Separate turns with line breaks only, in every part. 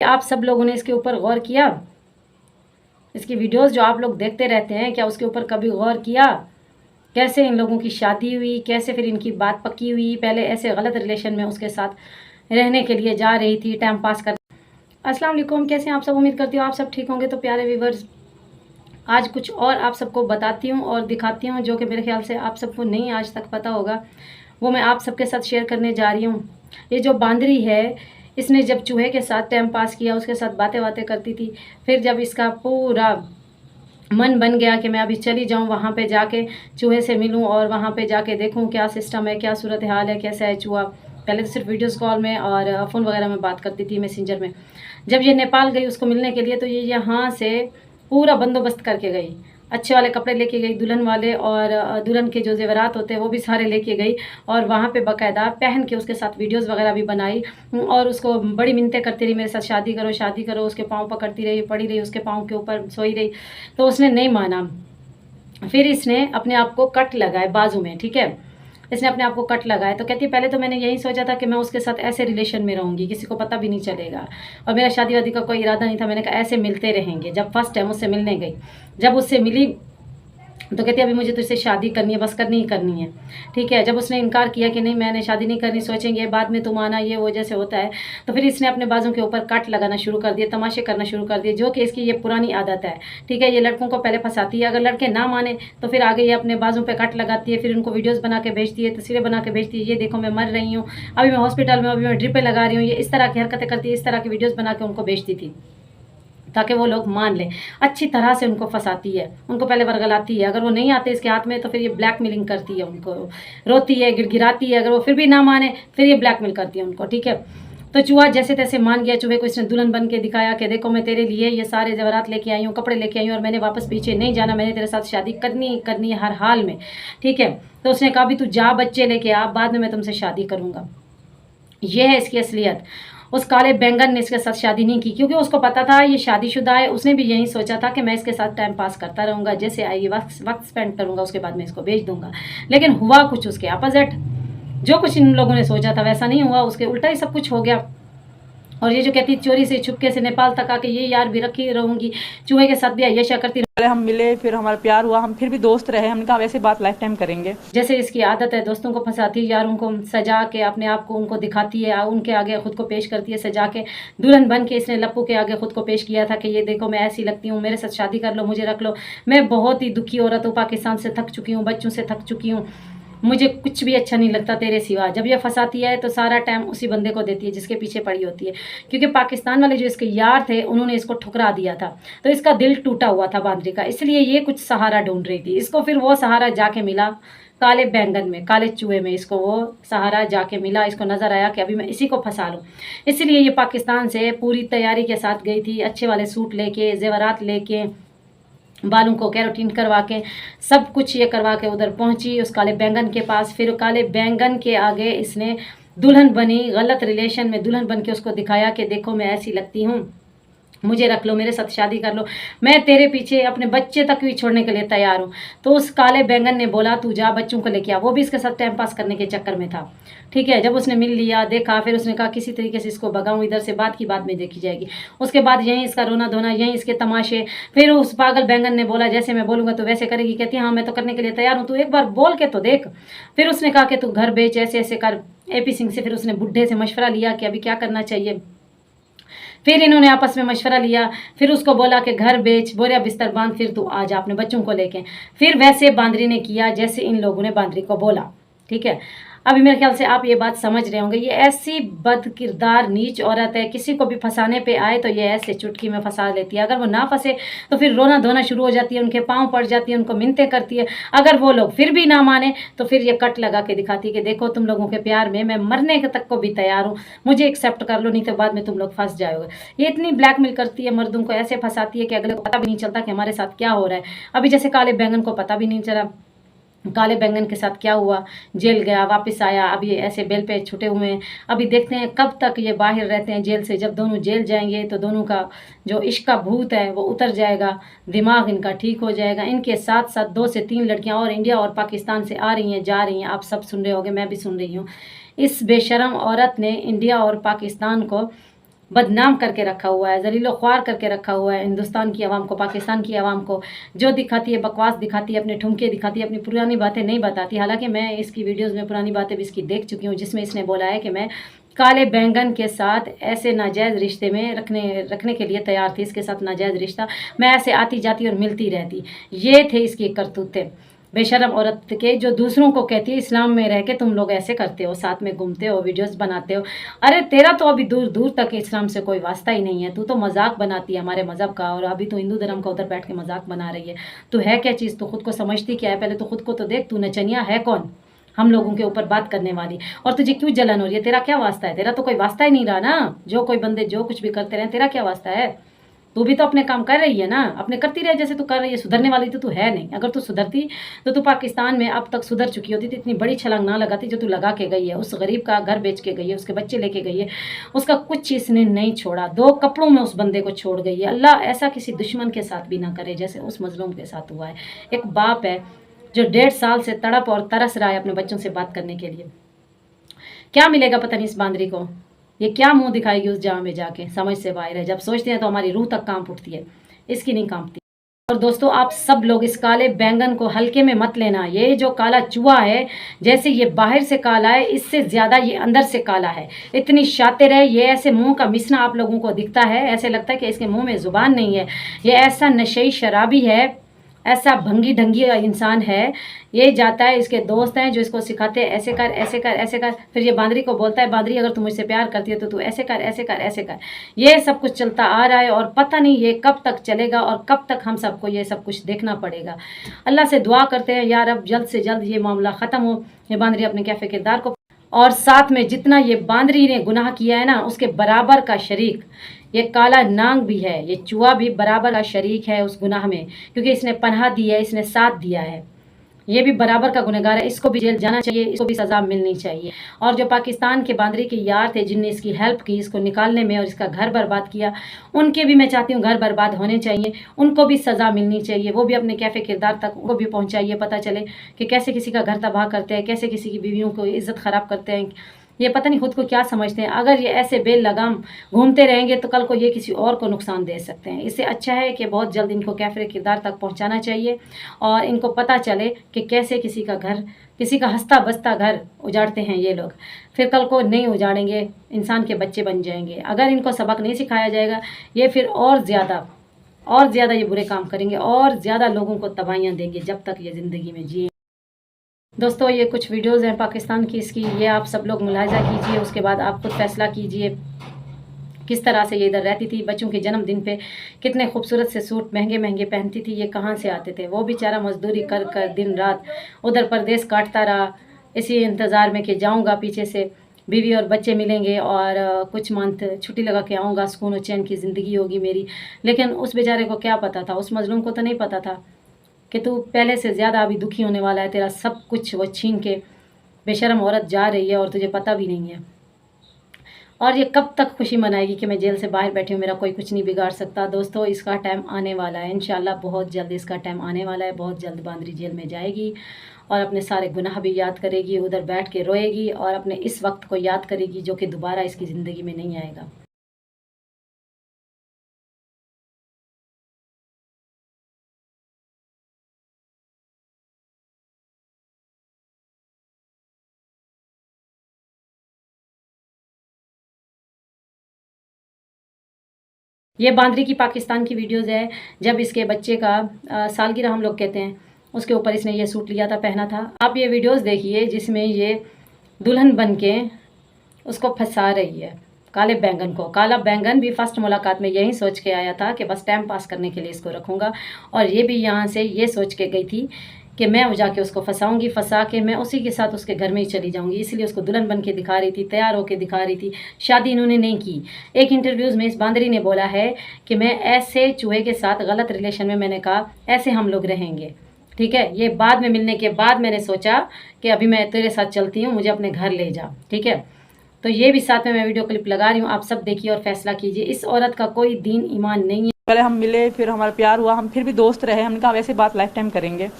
आप सब लोगों ने इसके ऊपर गौर किया? इसकी वीडियोस जो आप लोग देखते रहते हैं, क्या उसके ऊपर कभी गौर किया? कैसे इन लोगों की शादी हुई, कैसे फिर इनकी बात पक्की हुई। पहले ऐसे गलत रिलेशन में उसके साथ रहने के लिए जा रही थी, टाइम पास कर। अस्सलाम वालेकुम, कैसे हैं आप सब? उम्मीद करती हूँ आप सब ठीक होंगे। तो प्यारे व्यूवर्स, आज कुछ और आप सबको बताती हूँ और दिखाती हूँ जो कि मेरे ख्याल से आप सबको नहीं आज तक पता होगा, वो मैं आप सबके साथ शेयर करने जा रही हूँ। ये जो बांदरी है, इसने जब चूहे के साथ टाइम पास किया, उसके साथ बातें बातें करती थी, फिर जब इसका पूरा मन बन गया कि मैं अभी चली जाऊं वहाँ पे जाके चूहे से मिलूं और वहाँ पे जाके देखूं क्या सिस्टम है, क्या सूरत हाल है, कैसा है चूहा। पहले तो सिर्फ वीडियोस कॉल में और फ़ोन वगैरह में बात करती थी, मैसेंजर में। जब ये नेपाल गई उसको मिलने के लिए, तो ये यहाँ से पूरा बंदोबस्त करके गई। अच्छे वाले कपड़े लेके गई, दुल्हन वाले, और दुल्हन के जो जेवरात होते हैं वो भी सारे लेके गई, और वहाँ पे बाकायदा पहन के उसके साथ वीडियोस वगैरह भी बनाई। और उसको बड़ी मिन्नतें करती रही, मेरे साथ शादी करो शादी करो। उसके पाँव पकड़ती रही, पड़ी रही उसके पाँव के ऊपर, सोई रही, तो उसने नहीं माना। फिर इसने अपने आप को कट लगाए बाजू में, ठीक है, इसने अपने आप को कट लगाया। तो कहती है पहले तो मैंने यही सोचा था कि मैं उसके साथ ऐसे रिलेशन में रहूंगी, किसी को पता भी नहीं चलेगा, और मेरा शादी वादी का कोई इरादा नहीं था। मैंने कहा ऐसे मिलते रहेंगे। जब फर्स्ट टाइम उससे मिलने गई, जब उससे मिली तो कहती है अभी मुझे तुझसे शादी करनी है, बस करनी ही करनी है, ठीक है। जब उसने इनकार किया कि नहीं मैंने शादी नहीं करनी, सोचेंगे बाद में तुम आना, ये वो जैसे होता है, तो फिर इसने अपने बाजू के ऊपर कट लगाना शुरू कर दिया, तमाशे करना शुरू कर दिए, जो कि इसकी ये पुरानी आदत है, ठीक है। ये लड़कों को पहले फंसाती है, अगर लड़के ना माने तो फिर आगे ये अपने बाजू पे कट लगाती है, फिर उनको वीडियोज़ बना के भेजती है, तस्वीरें बना के भेजती है, ये देखो मैं मर रही हूँ, अभी मैं हॉस्पिटल में, अभी मैं ड्रिपें लगा रही हूँ। ये इस तरह की हरकतें करती है, इस तरह की वीडियोज़ बना के उनको भेजती थी ताकि वो लोग मान लें। अच्छी तरह से उनको फंसाती है, उनको पहले वर्गलाती है, अगर वो नहीं आते इसके हाथ में तो फिर ये ब्लैकमेलिंग करती है उनको, रोती है, गिड़गिड़ाती है, अगर वो फिर भी ना माने फिर ये ब्लैकमेल करती है उनको, ठीक है। तो चूहा जैसे तैसे मान गया। चूहे को इसने दुल्हन बन के दिखाया कि देखो मैं तेरे लिए ये सारे जेवरात लेके आई हूँ, कपड़े लेके आई हूँ, और मैंने वापस पीछे नहीं जाना, मैंने तेरे साथ शादी करनी करनी है हर हाल में, ठीक है। तो उसने कहा भी तू जा बच्चे लेके आ, बाद में मैं तुमसे शादी करूँगा। यह है इसकी असलियत। उस काले बैंगन ने इसके साथ शादी नहीं की, क्योंकि उसको पता था ये शादीशुदा है। उसने भी यही सोचा था कि मैं इसके साथ टाइम पास करता रहूँगा, जैसे आएगी वक्त स्पेंड करूँगा, उसके बाद मैं इसको बेच दूंगा। लेकिन हुआ कुछ उसके अपोजिट। जो कुछ इन लोगों ने सोचा था वैसा नहीं हुआ, उसके उल्टा ही सब कुछ हो गया। और ये जो कहती चोरी से छुपके से नेपाल तक आके ये यार भी रखी रहूंगी, चूहे के साथ भी ऐशा करती।
पहले हम मिले, फिर हमारा प्यार हुआ, हम फिर भी दोस्त रहे। हमने कहा वैसे बात लाइफ टाइम करेंगे।
जैसे इसकी आदत है, दोस्तों को फंसाती है, यारों को सजा के अपने आप को उनको दिखाती है, उनके आगे खुद को पेश करती है सजा के। दुल्हन बन के इसने लप्पू के आगे खुद को पेश किया था कि ये देखो मैं ऐसी लगती हूँ, मेरे साथ शादी कर लो, मुझे रख लो, मैं बहुत ही दुखी औरत हूँ, पाकिस्तान से थक चुकी हूँ, बच्चों से थक चुकी हूँ, मुझे कुछ भी अच्छा नहीं लगता तेरे सिवा। जब ये फंसाती है तो सारा टाइम उसी बंदे को देती है जिसके पीछे पड़ी होती है, क्योंकि पाकिस्तान वाले जो इसके यार थे उन्होंने इसको ठुकरा दिया था, तो इसका दिल टूटा हुआ था बांदरी का, इसलिए ये कुछ सहारा ढूंढ रही थी। इसको फिर वो सहारा जाके मिला काले बैंगन में, काले चूहे में, इसको वो सहारा जाके मिला। इसको नज़र आया कि अभी मैं इसी को फंसा लूँ, इसलिए ये पाकिस्तान से पूरी तैयारी के साथ गई थी, अच्छे वाले सूट लेके, जेवरात लेके, बालों को कैरोटीन करवा के, सब कुछ ये करवा के उधर पहुंची उस काले बैंगन के पास। फिर काले बैंगन के आगे इसने दुल्हन बनी, गलत रिलेशन में दुल्हन बन के उसको दिखाया कि देखो मैं ऐसी लगती हूँ, मुझे रख लो, मेरे साथ शादी कर लो, मैं तेरे पीछे अपने बच्चे तक भी छोड़ने के लिए तैयार हूँ। तो उस काले बैंगन ने बोला तू जा बच्चों को लेके आ। वो भी इसके साथ टाइम पास करने के चक्कर में था, ठीक है। जब उसने मिल लिया, देखा, फिर उसने कहा किसी तरीके से इसको भगाऊं इधर से, बात की बात में देखी जाएगी। उसके बाद यहीं इसका रोना धोना, यहीं इसके तमाशे। फिर उस पागल बैंगन ने बोला जैसे मैं बोलूँगा तो वैसे करेगी। कहती हाँ मैं तो करने के लिए तैयार हूँ, तू एक बार बोल के तो देख। फिर उसने कहा कि तू घर बेच, ऐसे ऐसे कर। AP सिंह से फिर उसने बुढ़े से मशवरा लिया कि अभी क्या करना चाहिए। फिर इन्होंने आपस में मशवरा लिया, फिर उसको बोला कि घर बेच, बोरिया बिस्तर बांध, फिर तू आ जा अपने बच्चों को लेके। फिर वैसे बांदरी ने किया जैसे इन लोगों ने बांदरी को बोला, ठीक है। अभी मेरे ख्याल से आप ये बात समझ रहे होंगे। ये ऐसी बद किरदार नीच औरत है, किसी को भी फंसाने पे आए तो ये ऐसे चुटकी में फंसा लेती है। अगर वो ना फंसे तो फिर रोना धोना शुरू हो जाती है, उनके पाँव पड़ जाती है, उनको मिन्नतें करती है। अगर वो लोग फिर भी ना माने तो फिर ये कट लगा के दिखाती है कि देखो तुम लोगों के प्यार में मैं मरने तक को भी तैयार हूँ, मुझे एक्सेप्ट कर लो, नहीं तो बाद में तुम लोग फंस जाओगे। ये इतनी ब्लैकमेल करती है, मर्दों को ऐसे फंसाती है कि अगले को पता भी नहीं चलता कि हमारे साथ क्या हो रहा है। अभी जैसे काले बैंगन को पता भी नहीं चला काले बैंगन के साथ क्या हुआ, जेल गया, वापस आया, अब ये ऐसे बेल पे छुटे हुए हैं। अभी देखते हैं कब तक ये बाहर रहते हैं जेल से। जब दोनों जेल जाएंगे तो दोनों का जो इश्क का भूत है वो उतर जाएगा, दिमाग इनका ठीक हो जाएगा। इनके साथ साथ 2 से 3 लड़कियां और इंडिया और पाकिस्तान से आ रही हैं, जा रही हैं, आप सब सुन रहे होंगे, मैं भी सुन रही हूँ। इस बेशरम औरत ने इंडिया और पाकिस्तान को बदनाम करके रखा हुआ है, जलीलो ख्वार करके रखा हुआ है हिंदुस्तान की आवाम को, पाकिस्तान की आवाम को। जो दिखाती है बकवास दिखाती है, अपने ठुमके दिखाती है, अपनी पुरानी बातें नहीं बताती। हालांकि मैं इसकी वीडियोस में पुरानी बातें भी इसकी देख चुकी हूँ, जिसमें इसने बोला है कि मैं काले बैंगन के साथ ऐसे नाजायज़ रिश्ते में रखने के लिए तैयार थी, इसके साथ नाजायज़ रिश्ता, मैं ऐसे आती जाती और मिलती रहती। ये थे इसकी करतूतें बेशरम औरत के, जो दूसरों को कहती है इस्लाम में रह के तुम लोग ऐसे करते हो, साथ में घूमते हो, वीडियोस बनाते हो। अरे तेरा तो अभी दूर दूर तक इस्लाम से कोई वास्ता ही नहीं है, तू तो मजाक बनाती है हमारे मज़हब का, और अभी तो हिंदू धर्म का उधर बैठ के मजाक बना रही है। तू है क्या चीज़, तो खुद को समझती क्या है? पहले तो खुद को तो देख, तू नचनिया है कौन हम लोगों के ऊपर बात करने वाली? और तुझे क्यों जलन हो रही है? तेरा क्या वास्ता है? तेरा तो कोई वास्ता ही नहीं रहा ना। जो कोई बंदे जो कुछ भी करते रहे, तेरा क्या वास्ता है? तू भी तो अपने काम कर रही है ना, अपने करती रहे जैसे तू कर रही है। सुधरने वाली तो तू है नहीं। अगर तू सुधरती तो तू पाकिस्तान में अब तक सुधर चुकी होती। तो इतनी बड़ी छलांग ना लगाती जो तू लगा के गई है। उस गरीब का घर बेच के गई है, उसके बच्चे लेके गई है, उसका कुछ इसने नहीं छोड़ा, 2 कपड़ों में उस बंदे को छोड़ गई है। अल्लाह ऐसा किसी दुश्मन के साथ भी ना करे जैसे उस मजलूम के साथ हुआ है। एक बाप है जो 1.5 साल से तड़प और तरस रहा है अपने बच्चों से बात करने के लिए। क्या मिलेगा पता नहीं इस बांदरी को, ये क्या मुंह दिखाएगी उस जहाँ में जाके, समझ से बाहर है। जब सोचते हैं तो हमारी रूह तक कांप उठती है, इसकी नहीं कांपती। और दोस्तों आप सब लोग इस काले बैंगन को हल्के में मत लेना। ये जो काला चूहा है, जैसे ये बाहर से काला है, इससे ज़्यादा ये अंदर से काला है। इतनी शातिर है ये, ऐसे मुंह का मिसना आप लोगों को दिखता है, ऐसे लगता है कि इसके मुंह में ज़ुबान नहीं है। ये ऐसा नशेई शराबी है, ऐसा भंगी ढंगी इंसान है। ये जाता है, इसके दोस्त हैं जो इसको सिखाते हैं ऐसे कर ऐसे कर ऐसे कर। फिर ये बांदरी को बोलता है, बांदरी अगर तू मुझसे प्यार करती है तो तू ऐसे कर ऐसे कर ऐसे कर। ये सब कुछ चलता आ रहा है और पता नहीं ये कब तक चलेगा और कब तक हम सबको ये सब कुछ देखना पड़ेगा। अल्लाह से दुआ करते हैं यार अब जल्द से जल्द ये मामला ख़त्म हो, ये बांदरी अपने कैफे किरदार को, और साथ में जितना ये बांदरी ने गुनाह किया है ना, उसके बराबर का शरीक ये काला नांग भी है। ये चूहा भी बराबर का शरीक है उस गुनाह में, क्योंकि इसने पनाह दी है, इसने साथ दिया है। ये भी बराबर का गुनहगार है, इसको भी जेल जाना चाहिए, इसको भी सज़ा मिलनी चाहिए। और जो पाकिस्तान के बांदरी के यार थे जिनने इसकी हेल्प की इसको निकालने में और इसका घर बर्बाद किया, उनके भी मैं चाहती हूँ घर बर्बाद होने चाहिए, उनको भी सज़ा मिलनी चाहिए। वो भी अपने कैफे किरदार तक उनको भी पहुँचाइए, पता चले कि कैसे किसी का घर तबाह करते हैं, कैसे किसी की बीवियों को इज्जत ख़राब करते हैं। ये पता नहीं खुद को क्या समझते हैं। अगर ये ऐसे बेलगाम घूमते रहेंगे तो कल को ये किसी और को नुकसान दे सकते हैं। इससे अच्छा है कि बहुत जल्द इनको कैफे किरदार तक पहुंचाना चाहिए और इनको पता चले कि कैसे किसी का घर, किसी का हंसता बसता घर उजाड़ते हैं ये लोग। फिर कल को नहीं उजाड़ेंगे, इंसान के बच्चे बन जाएंगे। अगर इनको सबक नहीं सिखाया जाएगा, ये फिर और ज़्यादा ये बुरे काम करेंगे और ज़्यादा लोगों को तबाहियाँ देंगे जब तक ये ज़िंदगी में जिए। दोस्तों ये कुछ वीडियोस हैं पाकिस्तान की इसकी, ये आप सब लोग मुलाहिजा कीजिए, उसके बाद आप खुद फैसला कीजिए किस तरह से ये इधर रहती थी। बच्चों के जन्मदिन पे कितने खूबसूरत से सूट महंगे महंगे पहनती थी। ये कहाँ से आते थे? वो बेचारा मजदूरी कर कर दिन रात उधर परदेश काटता रहा, इसी इंतज़ार में कि जाऊँगा पीछे से बीवी और बच्चे मिलेंगे और कुछ मंथ छुट्टी लगा के आऊँगा, सुकून और चैन की ज़िंदगी होगी मेरी। लेकिन उस बेचारे को क्या पता था, उस मजलूम को तो नहीं पता था कि तू पहले से ज़्यादा अभी दुखी होने वाला है। तेरा सब कुछ वो छीन के बेशर्म औरत जा रही है और तुझे पता भी नहीं है। और ये कब तक खुशी मनाएगी कि मैं जेल से बाहर बैठी हूँ, मेरा कोई कुछ नहीं बिगाड़ सकता। दोस्तों इसका टाइम आने वाला है, इंशाल्लाह बहुत जल्द इसका टाइम आने वाला है। बहुत जल्द बांदरी जेल में जाएगी और अपने सारे गुनाह भी याद करेगी, उधर बैठ के रोएगी और अपने इस वक्त को याद करेगी जो कि दोबारा इसकी ज़िंदगी में नहीं आएगा। ये बांदरी की पाकिस्तान की वीडियोज़ है, जब इसके बच्चे का सालगिरह हम लोग कहते हैं, उसके ऊपर इसने ये सूट लिया था, पहना था। आप ये वीडियोज़ देखिए जिसमें ये दुल्हन बन के उसको फंसा रही है काले बैंगन को। काला बैंगन भी फर्स्ट मुलाकात में यही सोच के आया था कि बस टाइम पास करने के लिए इसको रखूँगा, और ये भी यहाँ से ये सोच के गई थी कि मैं जाके उसको फंसाऊंगी, फंसा के मैं उसी के साथ उसके घर में ही चली जाऊंगी। इसलिए उसको दुल्हन बन के दिखा रही थी, तैयार होके दिखा रही थी। शादी इन्होंने नहीं की। एक इंटरव्यूज़ में इस बांदरी ने बोला है कि मैं ऐसे चूहे के साथ गलत रिलेशन में, मैंने कहा ऐसे हम लोग रहेंगे, ठीक है। ये बाद में मिलने के बाद मैंने सोचा कि अभी मैं तेरे साथ चलती हूँ, मुझे अपने घर ले जा, ठीक है। तो ये भी साथ में मैं वीडियो क्लिप लगा रही हूँ, आप सब देखिए और फैसला कीजिए। इस औरत का कोई दीन ईमान नहीं है।
पहले हम मिले, फिर हमारा प्यार हुआ, हम फिर भी दोस्त रहे। हमने कहा वैसे बात लाइफ टाइम करेंगे।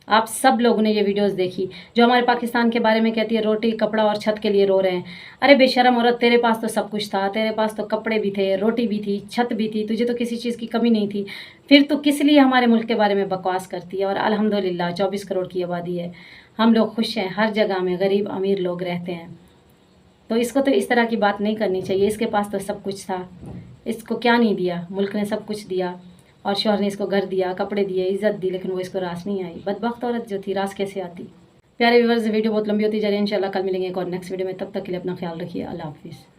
आप सब लोगों ने ये वीडियोस देखी जो हमारे पाकिस्तान के बारे में कहती है रोटी कपड़ा और छत के लिए रो रहे हैं। अरे बेशरम औरत, तेरे पास तो सब कुछ था, तेरे पास तो कपड़े भी थे, रोटी भी थी, छत भी थी, तुझे तो किसी चीज़ की कमी नहीं थी। फिर तो किस लिए हमारे मुल्क के बारे में बकवास करती है। और अल्हम्दुलिल्लाह 24 करोड़ की आबादी है, हम लोग खुश हैं, हर जगह में गरीब अमीर लोग रहते हैं। तो इसको तो इस तरह की बात नहीं करनी चाहिए। इसके पास तो सब कुछ था, इसको क्या नहीं दिया, मुल्क ने सब कुछ दिया और शौहर ने इसको घर दिया, कपड़े दिए, इज़्ज़त दी, लेकिन वो इसको रास नहीं आई। बदबख्त औरत जो थी, रास कैसे आती। प्यारे व्यूअर्स, वीडियो बहुत लंबी होती जा रही है, इंशाल्लाह कल मिलेंगे एक और नेक्स्ट वीडियो में। तब तक के लिए अपना ख्याल रखिए। अल्लाह हाफिज़।